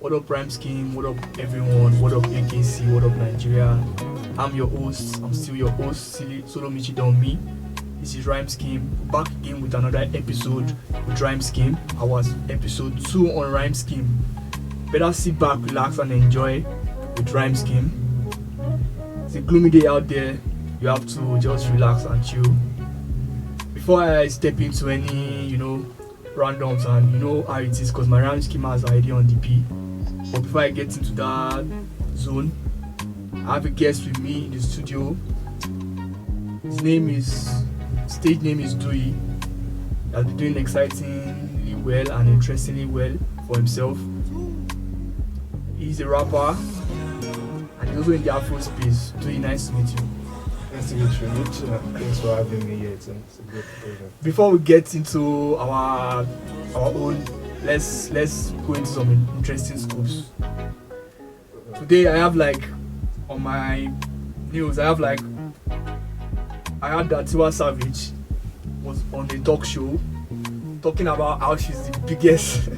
What up, Rhyme Scheme? What up, everyone? What up, AKC? What up, Nigeria? I'm your host. I'm still your host, Solo Michi Don Me. This is Rhyme Scheme. Back again with another episode with Rhyme Scheme. Our episode 2 on Rhyme Scheme. Better sit back, relax, and enjoy with Rhyme Scheme. It's a gloomy day out there. You have to just relax and chill. Before I step into any, randoms, and you know how it is, because my Rhyme Scheme has already on DP. But before I get into that zone, I have a guest with me in the studio. His stage name is Dewey. He has been doing excitingly well and interestingly well for himself. He's a rapper and he's also in the Afro space. Dewey, nice to meet you. Nice to meet you, Mitch. Thanks for having me here. It's a good pleasure. Before we get into our own, let's go into some interesting scoops. Today I have on my news, I heard that Tiwa Savage was on a talk show talking about how she's the biggest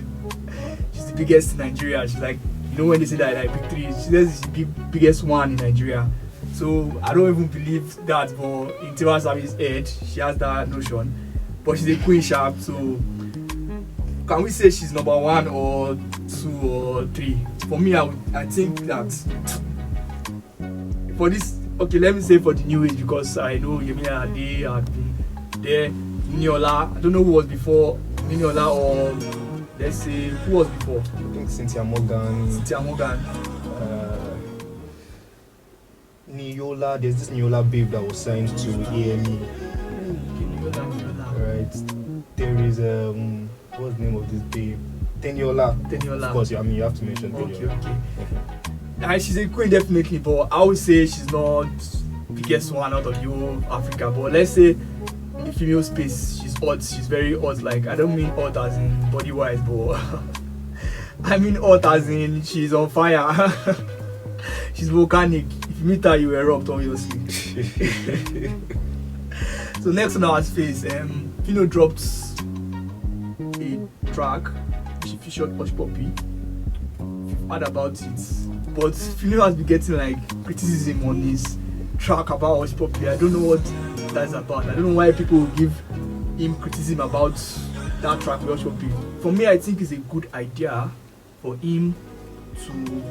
she's the biggest in Nigeria. She's like, when they say that big three, she says she's the biggest one in Nigeria. So I don't even believe that, but in Tiwa Savage's head she has that notion. But she's a queen sharp, so can we say she's number 1 or 2 or 3? For me, I think that for this, okay, let me say for the new age, because I know Yemina Ade had been there, Niniola. I don't know who was before Niniola, or let's say who was before. I think Cynthia Morgan. Niola, there's this Niola babe that was signed to AME. Niola. Right. There is what's the name of this babe? Teniola. Of course, you have to mention Teniola. Okay. She's a queen definitely, but I would say she's not biggest one out of the whole Africa. But let's say in the female space, she's hot. She's very hot. Like, I don't mean hot as in body wise, but I mean hot as in she's on fire. She's volcanic. If you meet her, you erupt, obviously. So next on our space, Fino dropped a track. She featured Hush Puppy. You've heard about it, but Fino has been getting criticism on his track about Hush Puppy. I don't know what that's about. I don't know why people give him criticism about that track with Hush Puppy. For me, I think it's a good idea for him to,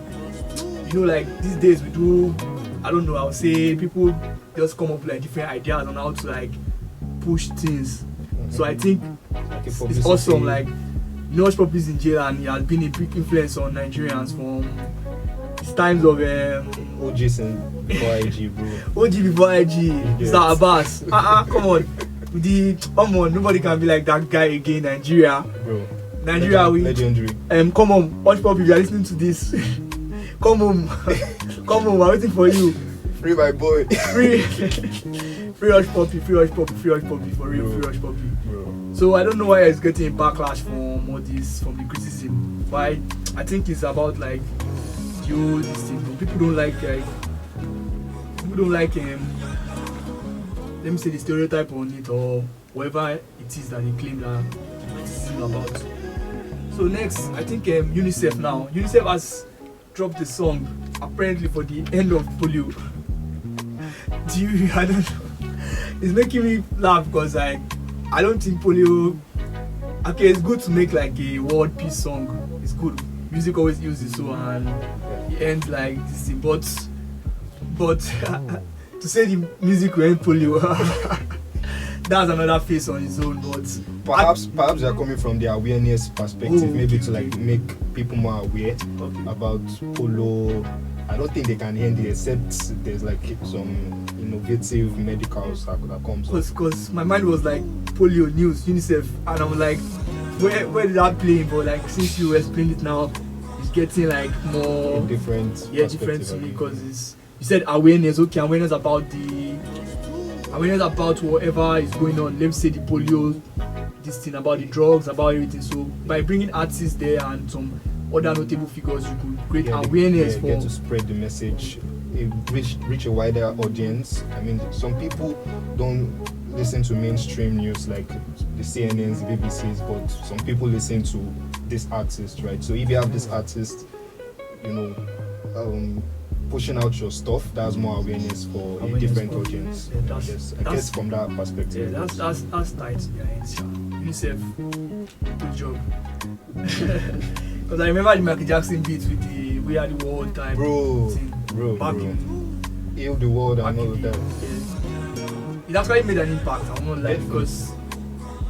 these days we do, I don't know, I would say people just come up with different ideas on how to push things. So I think it's awesome. Hush Puppy is in jail and he has been a big influence on Nigerians from his times of OG before IG, bro. OG before IG, Mr. Abbas. Come on, nobody can be like that guy again in Nigeria. Bro. Nigeria, legendary. Come on, Hush Puppy, if you are listening to this, come home, we're waiting for you. Free my boy. Free Hush Puppy, for real, free Hush Puppy. Bro. So I don't know why he's getting a backlash from all this, from the criticism. But I think it's about this thing. People don't like let me say the stereotype on it or whatever it is that they claim that criticism about. So next, I think UNICEF now. UNICEF has dropped a song apparently for the end of polio. I don't know. It's making me laugh because I don't think polio. Okay, it's good to make a world peace song. It's good. Music always uses so, and it ends this thing. But to say the music will end polio, that's another face on its own. But perhaps they are coming from the awareness perspective, maybe to make people more aware about polio. I don't think they can end it except there's some innovative medicals that comes up. Because my mind was polio news, UNICEF, and I'm like, where did that play? But since you explained it now, it's getting more different to me, because you said awareness. Okay, awareness about whatever is going on. Let me say the polio, this thing about the drugs, about everything. So by bringing artists there and some other notable figures, you could create awareness for get to spread the message, reach a wider audience. I mean, some people don't listen to mainstream news like the CNNs, the BBCs, but some people listen to this artist, right? So if you have this artist pushing out your stuff. That's more awareness for a different audience. Yeah, I guess from that perspective. Yeah, that's tight. Yeah, UNICEF, good job. Because I remember the Michael Jackson beats with the "We Are the World" time. Bro. Heal the world and all of that. Yeah. It actually made an impact. I'm not like because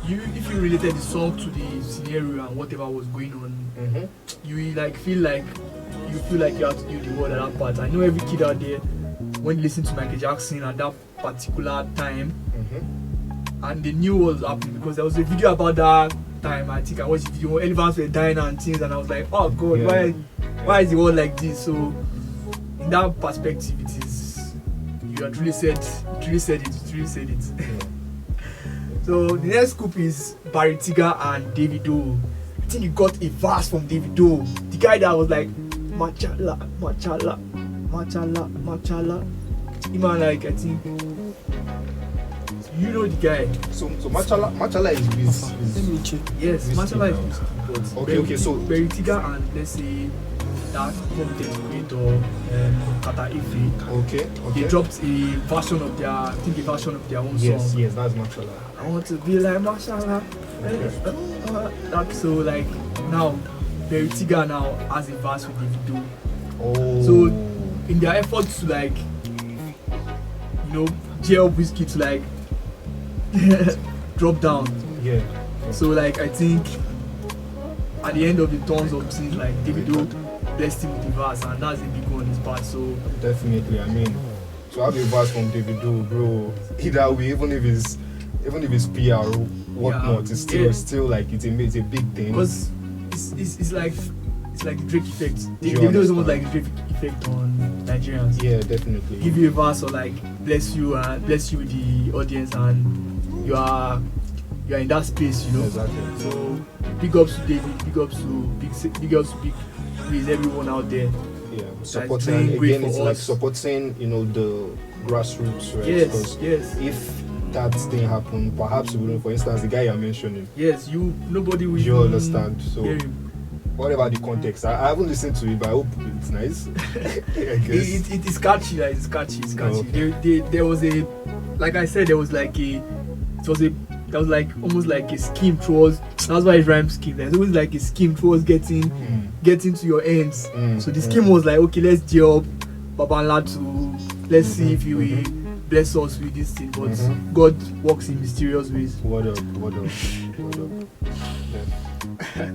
if you related the song to the scenario and whatever was going on, you like feel like you have to do the word at that part. I know every kid out there when they listen to Michael Jackson at that particular time, and they knew what was happening because there was a video about that time. I think I watched the video. Elephants were dying and things, and I was like, oh god, why is the world like this? So in that perspective, it is you have truly said it. So the next scoop is Barry Tiga and Davido. I think you got a verse from Davido, the guy that was like machala. Even like I think you know the guy. So machala is with. Let me check. Yes, machala is with. Okay. So Barry Tiga and let's say that content creator Kata Ife. Okay. They dropped a version of their own song. Yes, that's machala. I want to be like Mashallah. That's so like now Barry Tiga now has a verse with Davido. Oh. So in their efforts to like jail whiskey to like drop down. Yeah. So like I think at the end of the tons of things like Davido blessed him with the verse and that's a big one on his part. So definitely, I mean, to have a verse from Davido, bro, either way, even if it's PR or whatnot, it's still like it's a big thing. Because it's like the Drake effect. Davido is almost like the Drake effect on Nigerians. Yeah, definitely. Give you a verse or like bless you the audience and you are in that space, Exactly. So big ups to David, big ups to Big Praise everyone out there. Yeah, supporting again, it's like supporting the grassroots, right? Yes. If that thing happened, perhaps for instance, the guy you're mentioning. Yes, nobody will. You understand? So whatever the context, I haven't listened to it, but I hope it's nice. I guess it is catchy. Like, it's catchy. Okay. There was a, like I said, there was almost like a scheme towards. That's why it rhymes scheme. There's always like a scheme towards getting to your ends. So the scheme was like, okay, let's job Babanla to let's see if he will bless us with this thing. But God works in mysterious ways. What up? Yeah.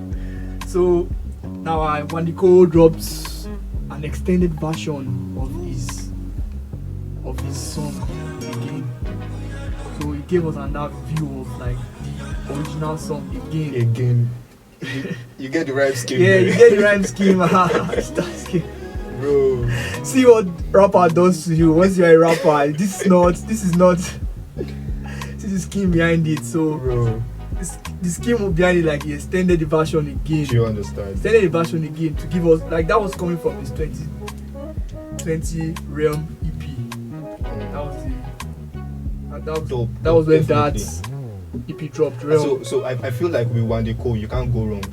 So now Wandiko drops an extended version of his song again. So he gave us another view of like the original song again. You get the rhyme scheme. Yeah, you get the rhyme scheme. Bro, see what rapper does to you once you're a rapper. This is the scheme behind it. So bro, the scheme behind it, like he extended the version again. Do you understand? Extended the version again to give us like that was coming from his 2020 Realm EP. That was when that EP dropped. Realm. So I feel like with Wandiko, you can't go wrong.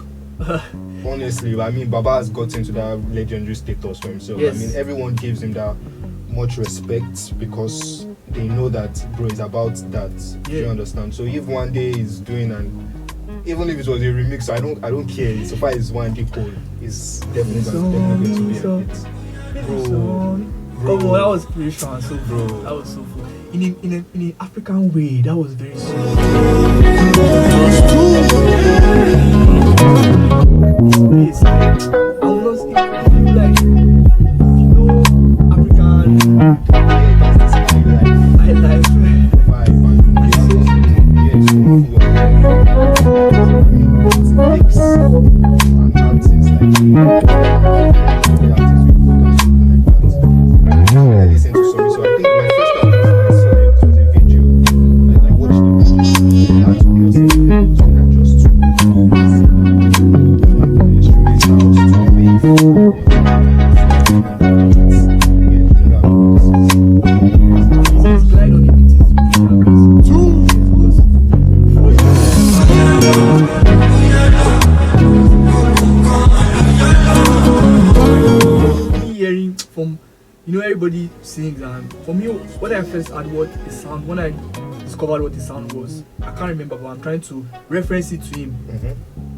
Honestly, I mean, Baba has got into that legendary status for himself. Yes. I mean, everyone gives him that much respect because they know that bro is about that. Yeah. Do you understand? So if one day he's doing even if it was a remix, I don't care. So far as Wandiko is definitely going to be a hit. Bro, that was spiritual. So bro, that was so cool. In an African way, that was very sweet. I will not feel like African I like I listened to some, so I think my first time I saw it was a video. I watched the video. I just to from, everybody sings, and for me, when I first had what a sound, when I discovered what the sound was, I can't remember, but I'm trying to reference it to him.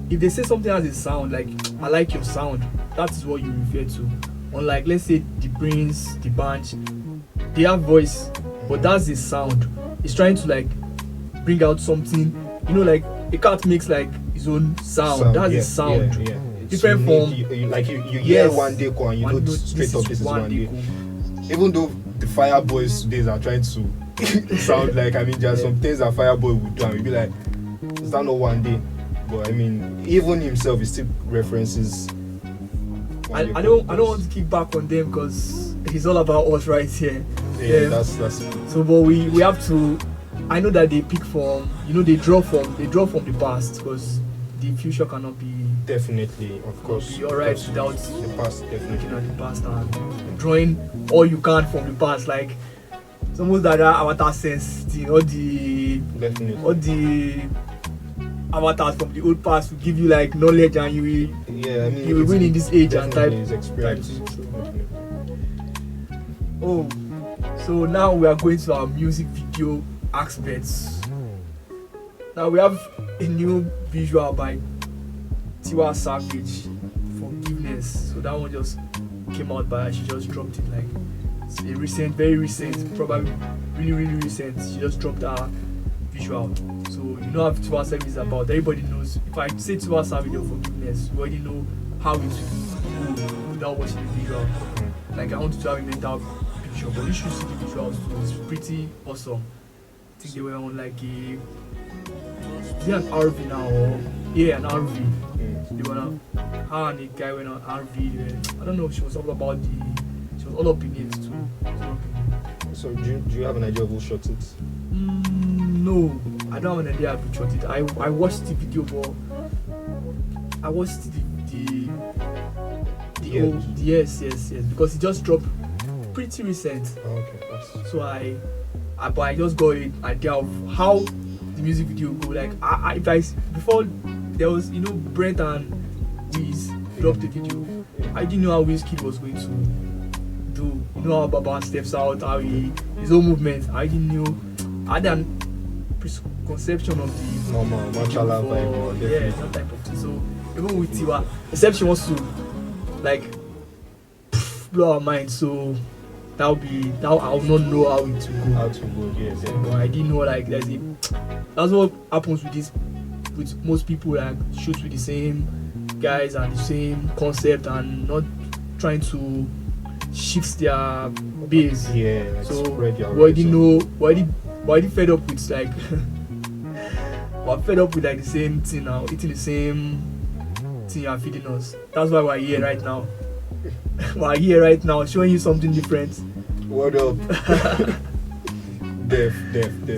If they say something has a sound, like, I like your sound, that is what you refer to. Unlike, let's say, the Prince, the Bunch, they have voice, but that's the sound. It's trying to, like, bring out something, like a cat makes, like, his own sound. That's the sound. Different from you hear one day and you know straight up this is one day. Even though the Fireboys today are trying to sound like, there are some things that Fireboy would do and we'd be like, is that not one day? But even himself, he still references. I don't want to kick back on them because it's all about us right here. That's so. But we have to. I know that they pick from, they draw from the past, because the future cannot be definitely, of course, be alright without the past. Definitely looking at the past and drawing all you can from the past, like it's almost like that avatar sense thing, all the avatars from the old past will give you like knowledge, and you will win in this age and type. Oh, so now we are going to our music video aspects. Now we have a new visual by Tiwa Savage, Forgiveness. So that one just came out by her. She just dropped it, like it's a recent, very recent, probably really recent. She just dropped her visual. So you know what Tiwa Savage is about. Everybody knows. If I say Tiwa Savage or Forgiveness, you already know how it will go without watching the visual. Like I want you to have a mental picture, but you should see the visuals too. It's pretty awesome. I think they were on like a, is it an RV now, or an RV. They were on her and the guy went on RV. I don't know. She was all about she was all up in it too. So do you have an idea of who shot it? No, I don't have an idea of who shot it. I watched the video, but I watched yes, because it just dropped pretty recent. Okay. So but I just got an idea of how the music video go. Like before there was Brent and Wiz dropped the video. I didn't know how Wizkid was going to do. How Baba steps out, how his own movement. I didn't know. I had an preconception of the normal Machala vibe. That type of thing. So even with Tiwa, except she wants to like blow our mind. So I will not know how it will go. How to go, yes. But I didn't know like that's what happens with most people, like shoot with the same guys and the same concept and not trying to shift their base. Yeah. So we already fed up with like we're fed up with like the same thing now, eating the same thing you are feeding us. That's why we're here right now. We're here right now showing you something different. What up? Def.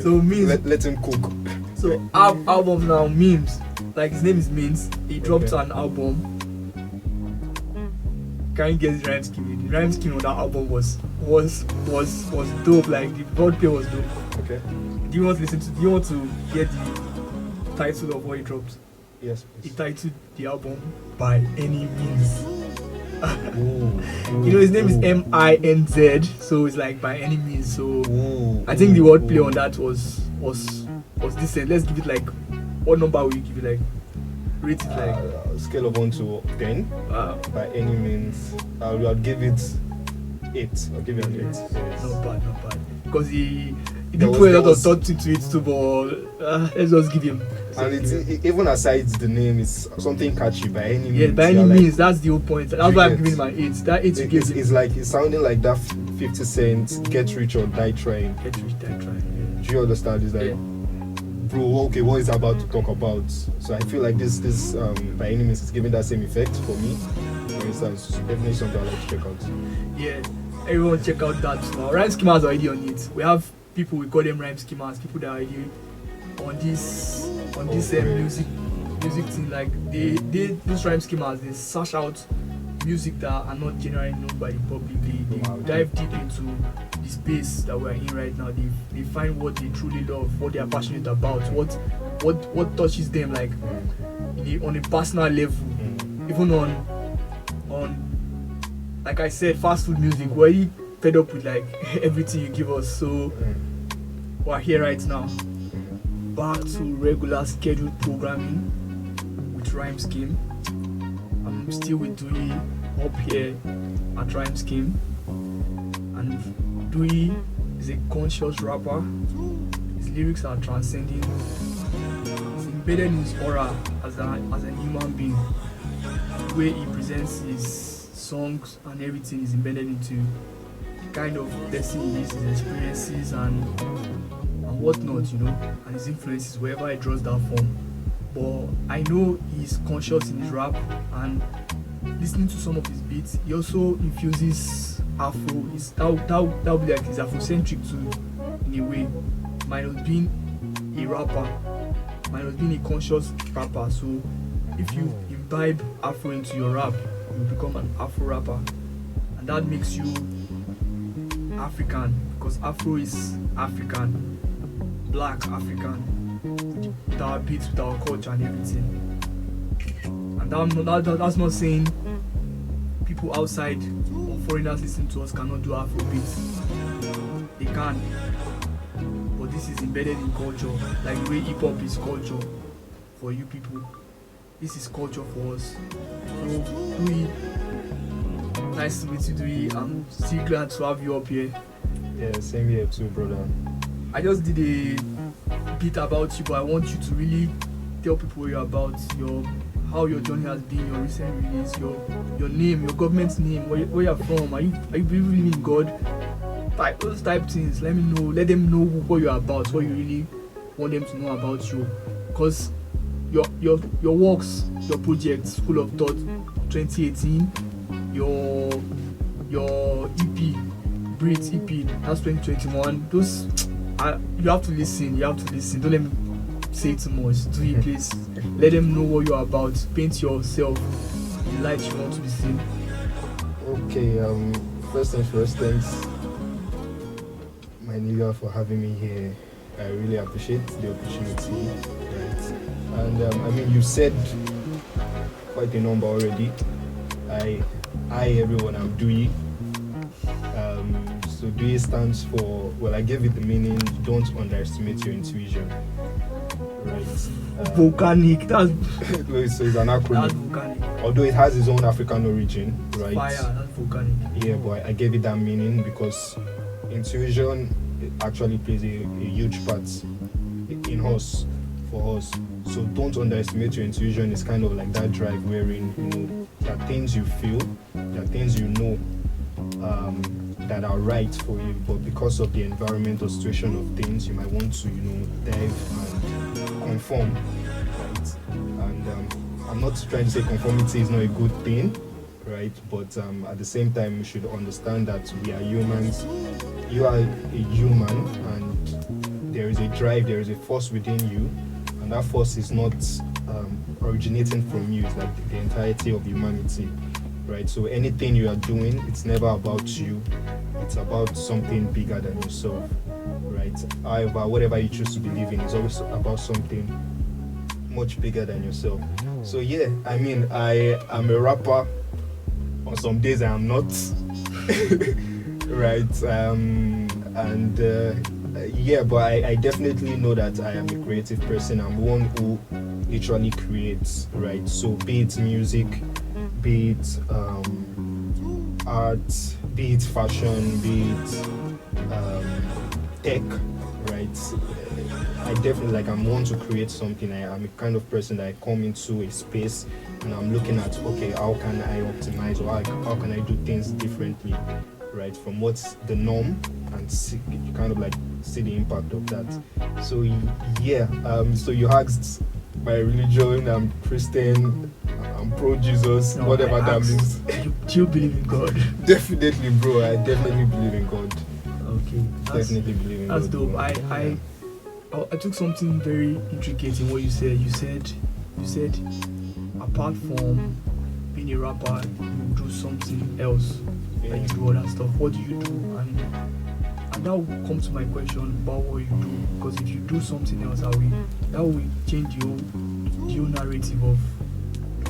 So memes. Let him cook. So our album now, Memes. Like his name is Memes. He dropped an album. Can't you guess the rhyme scheme? The rhyme scheme on that album was dope. Like the wordplay was dope. Okay. Do you want to get the title of what he dropped? Yes. He titled the album By Any Means. Ooh, his name is MINZ, so it's like by any means. So I think the wordplay on that was decent. Let's give it like, what number will you give it? Like rate it like scale of 1 to 10. By any means, I'll give it 8. I'll give it an 8. Yes. Not bad. Because he did put a lot of thought into it too, but let's just give him. And it's even aside the name, it's something catchy by any means. Yeah, by any means, that's the whole point. That's why I'm giving him an 8. That 8 you give him. It's sounding like that 50 Cent Get Rich or Die Trying. Get Rich, Die Trying. Do you understand? It's like, bro, okay, what is about to talk about? So I feel like this by any means is giving that same effect for me. For instance, definitely something I like to check out. Yeah, everyone check out that. Rhyme schemers are already on it. We have people, we call them rhyme schemers, people that are already on this music thing. Like those rhyme schemers, they search out music that are not generally known by the public. They dive deep into the space that we're in right now. They find what they truly love, what they are passionate about, what touches them, like on a personal level, even on like I said, fast food music. We're already fed up with like everything you give us. So we're here right now. Back to regular scheduled programming with Rhyme Scheme. I'm still with Dewey up here at Rhyme Scheme. And Dewey is a conscious rapper. His lyrics are transcending. He's embedded in his aura as a human being. The way he presents his songs and everything is embedded into the kind of person he is, his experiences and whatnot, you know, and his influences wherever he draws that from. But I know he's conscious in his rap, and listening to some of his beats, he also infuses Afro. That'll be like his Afrocentric too, in a way. Minus being a rapper, minus being a conscious rapper. So if you imbibe Afro into your rap, you become an Afro rapper, and that makes you African, because Afro is African, black African, with our beats, with our culture and everything. And that's not saying people outside or foreigners listening to us cannot do Afro beats. They can, but this is embedded in culture, like the way hip hop is culture for you people. This is culture for us. So Dewey, nice to meet you, Dewey. I'm still glad to have you up here. Yeah, same here too, brother. I just did a bit about you, but I want you to really tell people what you're about, how your journey has been, your recent release, your name, your government's name, where you're from. Are you believing in God? Those type things. Let them know what you're about, what you really want them to know about you. Because your works, your project, School of Thought 2018, your EP, Breathe EP, that's 2021. Those you have to listen. Don't let me say too much. Do it, please. Let them know what you're about. Paint yourself the light you want to be seen. Okay, first and first, thanks my nigga for having me here. I really appreciate the opportunity, right? And I mean, you said quite a number already. Everyone, I'm Dewey. So Dewey stands for, well, I gave it the meaning, don't underestimate your intuition, right? Volcanic, that's so it's an acronym. That's volcanic. Although it has its own African origin, right? Fire, that's volcanic. Yeah, but I gave it that meaning because intuition actually plays a huge part in us, for us. So don't underestimate your intuition. It's kind of like that drive wherein, you know, there are things you feel, there are things you know that are right for you, but because of the environment or situation of things, you might want to, you know, dive and conform, right? And I'm not trying to say conformity is not a good thing, right? But at the same time, we should understand that we are humans. You are a human, and there is a drive, there is a force within you, and that force is not originating from you. It's like the entirety of humanity, right? So anything you are doing, it's never about you. It's about something bigger than yourself, right? However, whatever you choose to believe in is always about something much bigger than yourself. So yeah, I mean, I am a rapper. On some days I am not, right? Yeah, but I definitely know that I am a creative person. I'm one who literally creates, right? So be it music, be it art, be it fashion, be it tech, right? I definitely, I'm one to create something. I'm a kind of person that I come into a space and I'm looking at, okay, how can I optimize, or how can I do things differently, right? From what's the norm, and see, you kind of see the impact of that. So yeah, so you asked my religion. I'm Christian. I'm pro Jesus, no, whatever that means. Do you believe in God? Definitely, bro. I definitely believe in God. Okay, definitely believe in God. That's dope. I took something very intricate in what you said. You said apart from being a rapper, you do something else. Yeah. Like you do other stuff. What do you do? And that will come to my question about what you do. Because if you do something else, that will change your narrative of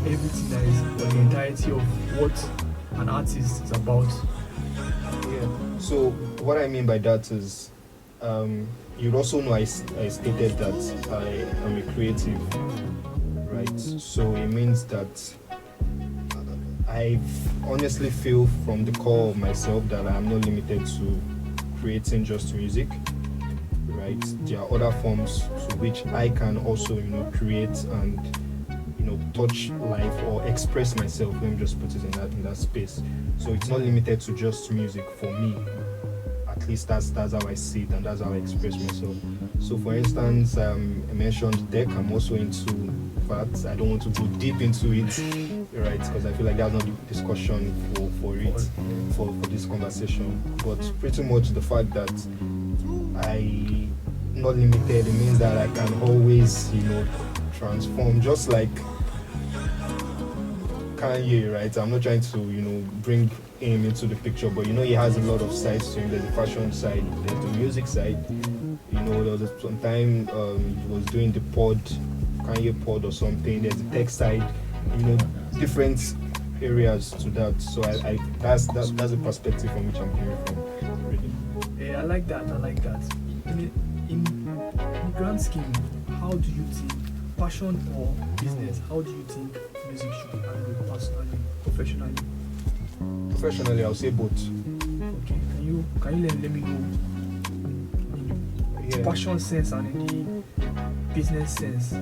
everything that is, or the entirety of what an artist is about. Yeah. So what I mean by that is, you'd also know I stated that I am a creative, right? So it means that I honestly feel from the core of myself that I am not limited to creating just music, right? There are other forms to which I can also, create and touch life or express myself. Let me just put it in that space. So it's not limited to just music for me. At least that's how I see it and that's how I express myself. So for instance, I mentioned tech. I'm also into that. I don't want to go deep into it, right? Because I feel like that's not the discussion for this conversation. But pretty much the fact that I not limited, it means that I can always, transform, just like Kanye, right? I'm not trying to, bring him into the picture, but he has a lot of sides to him. There's the fashion side, there's the music side. There was some time he was doing the Kanye pod or something. There's the tech side, different areas to that. So I that's the perspective from which I'm coming from. Really. Yeah, I like that. In the grand scheme, how do you think passion or business? How do you think music should be handled personally, professionally? Professionally, I'll say both. Okay, can you let me know in the passion sense and in the business sense?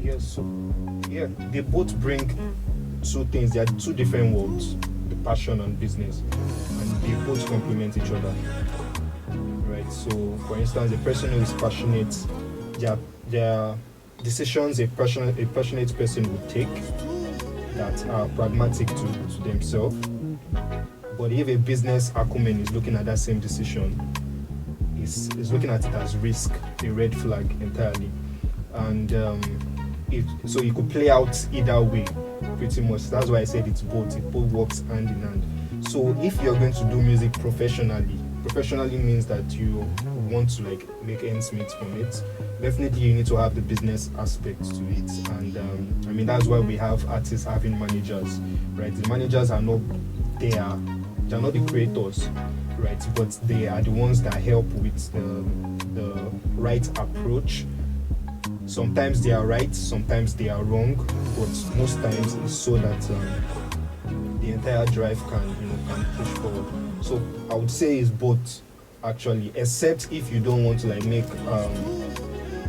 Yes, so they both bring two things. They are two different worlds, the passion and business, and they both complement each other. Right. So, for instance, a person who is passionate, their decisions a passionate person would take that are pragmatic to themselves. But if a business acumen is looking at that same decision, is looking at it as risk, a red flag entirely. And so it could play out either way, pretty much. That's why I said it's both. It both works hand in hand. So if you're going to do music professionally means that you want to make ends meet from it. Definitely you need to have the business aspect to it, and that's why we have artists having managers, right? The managers are not they're not the creators, right? But they are the ones that help with the right approach. Sometimes they are right, sometimes they are wrong, but most times it's so that the entire drive can push forward. So I would say it's both, actually, except if you don't want to make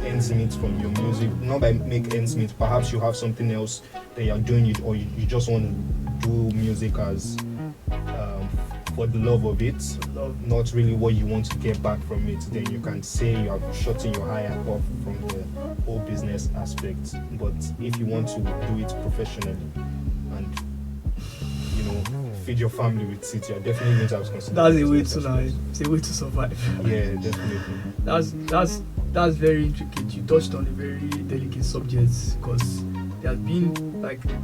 ends meet from your music. Not by make ends meet, perhaps you have something else that you're doing it, or you just want to do music as for the love of it, not really what you want to get back from it. Then you can say you are shutting your eye off from the whole business aspect. But if you want to do it professionally and feed your family with it, you're definitely going to have to consider. That's a way to it's a way to survive. Yeah, definitely. That's very intricate. You touched on a very delicate subject, because there has been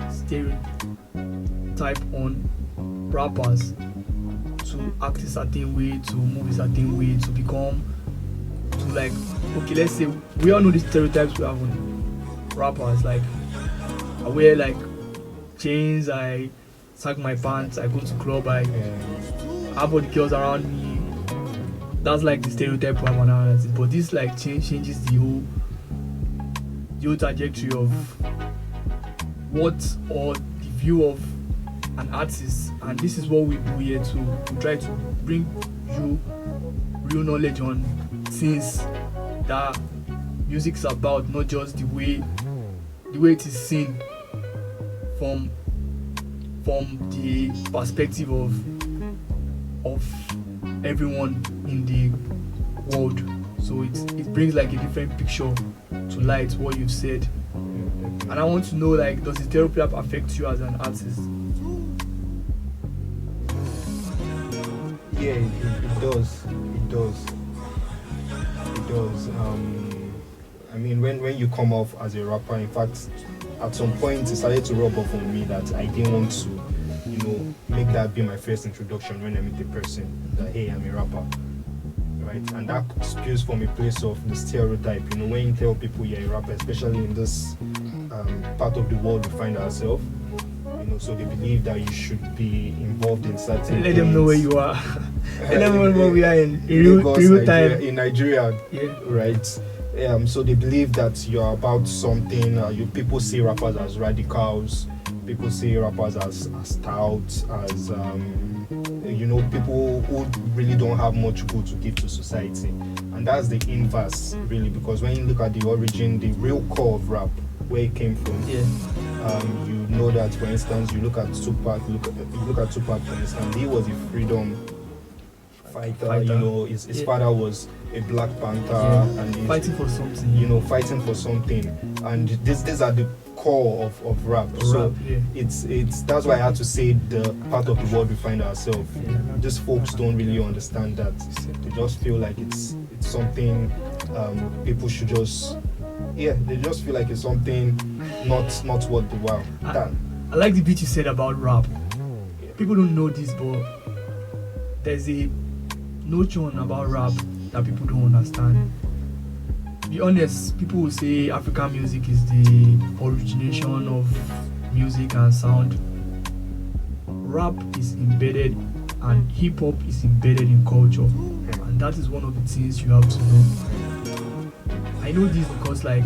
stereotype on rappers to act a certain way, to move a certain way, to become okay, let's say we all know the stereotypes we have on rappers. I wear chains, I sag my pants, I go to club, I have all the girls around me. That's the stereotype we have on our artists. But this changes the whole trajectory of what, or the view of an artist. And this is what we do here to try to bring you real knowledge on things that music is about, not just the way it is seen from the perspective of everyone in the world. So it brings a different picture to light what you've said. And I want to know, does the stereotype affect you as an artist? Yeah, it does. When you come off as a rapper, in fact, at some point it started to rub off on me that I didn't want to, make that be my first introduction when I meet a person, that hey, I'm a rapper, right? And that spews from a place of the stereotype. When you tell people you're a rapper, especially in this part of the world we find ourselves, so they believe that you should be involved in certain Let them know where you are. Let them know where we are in real Nigeria, time. in Nigeria, Yeah. right? So they believe that you're about something. People see rappers as radicals. People see rappers as stout, as people who really don't have much good to give to society. And that's the inverse, really, because when you look at the origin, the real core of rap, where it came from, you know that, for instance, you look at Tupac. You look at Tupac, for instance. He was a freedom fighter. His father was a Black Panther, and he's fighting for something. Fighting for something. And these are the core of rap. So it's that's why I had to say the part of the world we find ourselves. These folks don't really understand that. They just feel like it's something people should just they just feel like it's something not worth the while. I like the bit you said about rap. People don't know this, but there's a notion about rap that people don't understand. Be honest, people will say African music is the origination of music and sound. Rap is embedded and hip hop is embedded in culture, and that is one of the things you have to know. I know this because, like,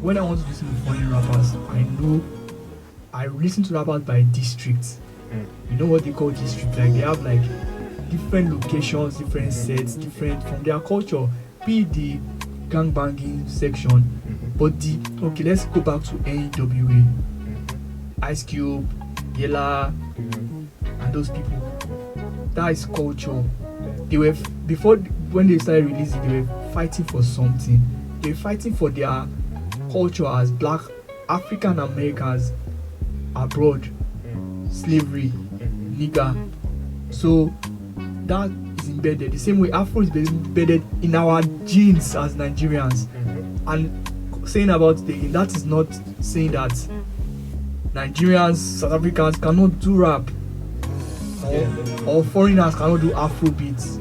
when I want to listen to foreign rappers, I listen to rappers by district. You know what they call district? Like, they have like different locations, different sets, different from their culture. Be it the gangbanging section, but let's go back to NWA, Ice Cube, Yella, and those people. That is culture. They were when they started releasing, they were fighting for something. They were fighting for their culture as Black African Americans abroad, slavery, nigger. So that is embedded the same way Afro is embedded in our genes as Nigerians. And saying about that is not saying that Nigerians, South Africans cannot do rap, or foreigners cannot do Afro beats.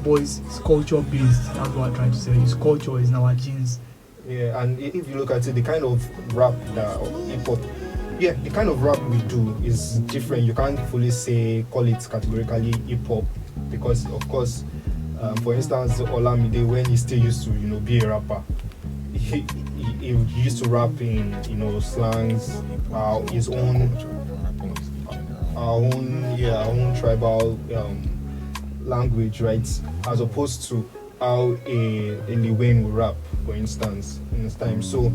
But it's culture based. That's what I'm trying to say. It's culture, is in our genes. Yeah, and if you look at it, the kind of rap that hip hop, the kind of rap we do is different. You can't fully call it categorically hip hop, because of course, for instance, Olamide, when he still used to be a rapper, he used to rap in slangs, our own tribal language, right? As opposed to how a Lil Wayne will rap, for instance, in this time. So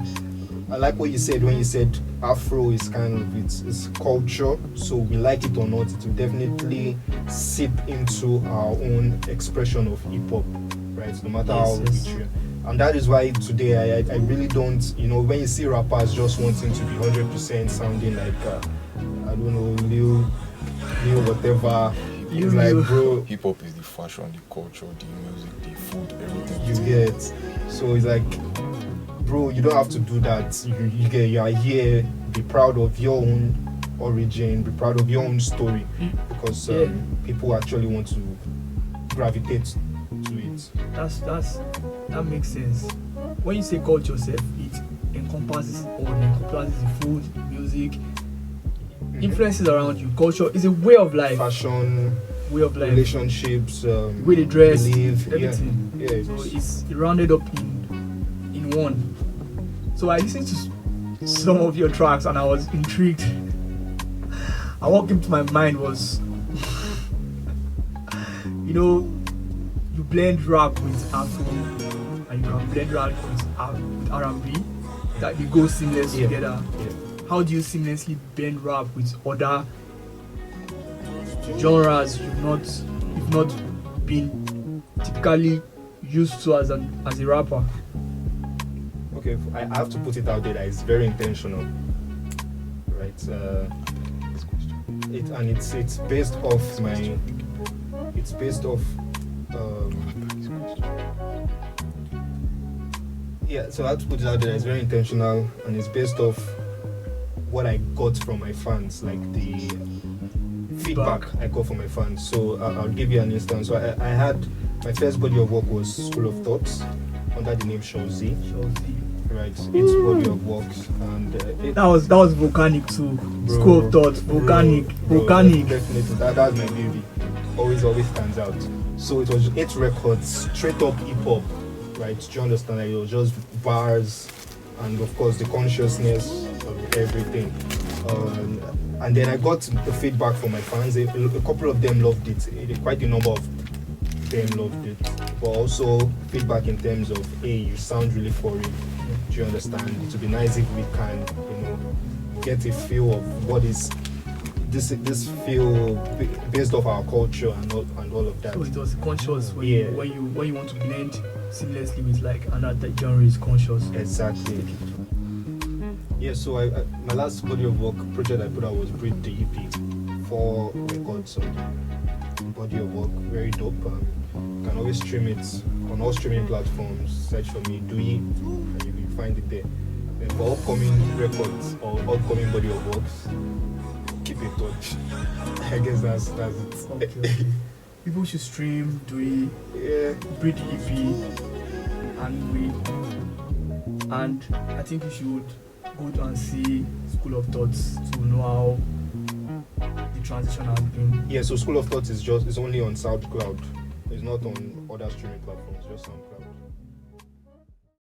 I like what you said when you said Afro is kind of it's culture, so we like it or not, it will definitely seep into our own expression of hip hop, right? No matter how rich you. And that is why today I really don't, when you see rappers just wanting to be 100% sounding like I don't know, Lil whatever. It's like, bro, hip hop is the fashion, the culture, the music, the food, everything. You get. So it's like, bro, you don't have to do that. You are here. Be proud of your own origin. Be proud of your own story, because people actually want to gravitate to it. That makes sense. When you say culture, it encompasses all. It encompasses the food, music. Influences around you. Culture is a way of life. Fashion, way of life, relationships, the way they dress, believe, everything. Yeah. So it's rounded up in one. So I listened to some of your tracks and I was intrigued. And what came to my mind was, you blend rap with Afro, and you can blend rap with R&B. That they go seamless together. Yeah. How do you seamlessly blend rap with other genres you've not been typically used to as a rapper? Okay, I have to put it out there that it's very intentional, right? It's based off so I have to put it out there that it's very intentional, and it's based off what I got from my fans, like the feedback I got from my fans. So I'll give you an instance. So I had my first body of work was School of Thoughts under the name Shozi. right? Its body of works, and That was volcanic too. bro, School of thought, volcanic, volcanic. Definitely, that's my baby. Always stands out. So it was 8 records, straight up hip hop, right? Do you understand? Like, it was just bars, and of course the consciousness of everything. And then I got the feedback from my fans. A couple of them loved it. Quite a number of them loved it. But also feedback in terms of, hey, you sound really foreign. Do you understand? It would be nice if we can, get a feel of what is this feel based off our culture and all of that. So it was conscious when Yeah. when you want to blend seamlessly with like another genre is conscious. Exactly. Yeah, so I my last body of work project I put out was Breed the EP. 4 records on the body of work, very dope. You can always stream it on all streaming platforms. Search for me, Dewey, and you will find it there. And for upcoming records or upcoming body of works, keep in touch. I guess that's it. Okay. People should stream, do Yeah. Breed the EP, and I think you should go to and see School of Thoughts to know how the transition has been. Yeah, so School of Thoughts is only on SoundCloud. It's not on other streaming platforms, just SoundCloud.